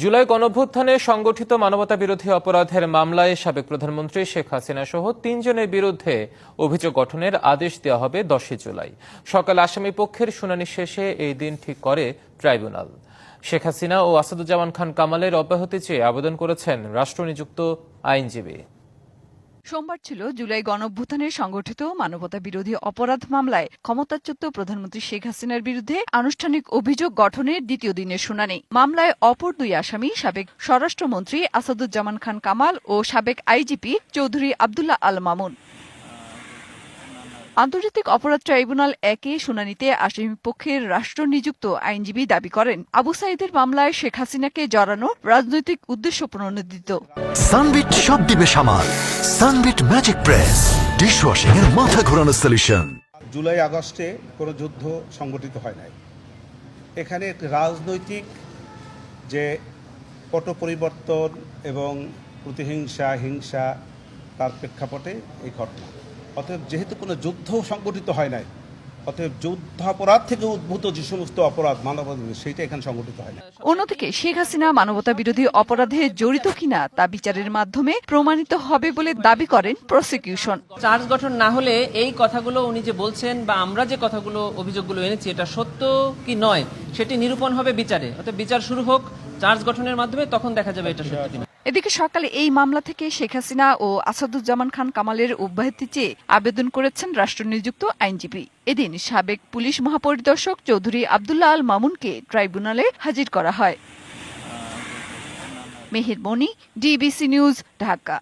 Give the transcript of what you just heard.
জুলাই গণঅভ্যুত্থানে সংগঠিত মানবতা বিরোধী অপরাধের মামলায় সাবেক প্রধানমন্ত্রী শেখ হাসিনা সহ ৩ জনের বিরুদ্ধে অভিযোগ গঠনের আদেশ দেওয়া হবে 10 জুলাই। সকালে আসামি পক্ষের শুনানি শেষে এই দিন ঠিক করে ট্রাইব্যুনাল। শেখ হাসিনা ও আসাদুজ্জামান খান কামালের অব্যাহতি চেয়ে আবেদন করেছেন রাষ্ট্রনিযুক্ত আইনজীবী। সোমবার ছিল জুলাই গণঅভ্যুত্থানে সংগঠিত মানবতা বিরোধী অপরাধ মামলায় ক্ষমতাচ্যুত প্রধানমন্ত্রী শেখ হাসিনার বিরুদ্ধে আনুষ্ঠানিক অভিযোগ গঠনের দ্বিতীয় দিনের শুনানি। মামলায় অপর দুই আসামি সাবেক স্বরাষ্ট্রমন্ত্রী আসাদুজ্জামান খান কামাল ও সাবেক আইজিপি চৌধুরী আব্দুল্লাহ আল মামুন। আন্তর্জাতিক অপরাধ ট্রাইব্যুনাল একে শুনানিতে আসামি পক্ষের রাষ্ট্রনিযুক্ত আইনজীবী দাবি করেন, আবু সাইদের মামলায় শেখ হাসিনাকে জড়ানো রাজনৈতিক উদ্দেশ্য প্রণোদিত। সানবিট সব দিবে সামাল। সানবিট ম্যাজিক প্রেস ডিশওয়াশিং এর মাথা ঘোরানো সলিউশন। জুলাই আগস্টে কোনো যুদ্ধ সংগঠিত হয় নাই। এখানে রাজনৈতিক যে পট পরিবর্তন এবং প্রতিহিংসা হিংসা তার প্রেক্ষাপটে এই ঘটনা। অতএব যেহেতু কোনো যুদ্ধ সংগঠিত হয় নাই, অতএব যুদ্ধাপরাধ থেকে উদ্ভূত যে সমস্ত অপরাধ মানবাধিকার সেইটা এখানে সংগঠিত হয় না। অন্যদিকে শেখ হাসিনা মানবতা বিরোধী অপরাধে জড়িত কিনা তা বিচারের মাধ্যমে প্রমাণিত হবে বলে দাবি করেন প্রসিকিউশন। চার্জ গঠন না হলে এই কথাগুলো উনি যে বলছেন বা আমরা যে কথাগুলো অভিযোগগুলো এনেছি এটা সত্য কি নয় সেটি নিরূপণ হবে বিচারে। অর্থাৎ বিচার শুরু হোক চার্জ গঠনের মাধ্যমে, তখন দেখা যাবে এটা সত্য কিনা। এদিকে সকালে এই মামলা থেকে শেখ হাসিনা ও আসাদুজ্জামান খান কামালের অব্যাহতি চেয়ে আবেদন করেছেন রাষ্ট্রনিযুক্ত আইনজীবী। এদিন সাবেক পুলিশ মহাপরিদর্শক চৌধুরী আব্দুল্লাহ আল মামুনকে ট্রাইব্যুনালে হাজির করা হয়। মেহের মনি, ডিবিসি নিউজ, ঢাকা।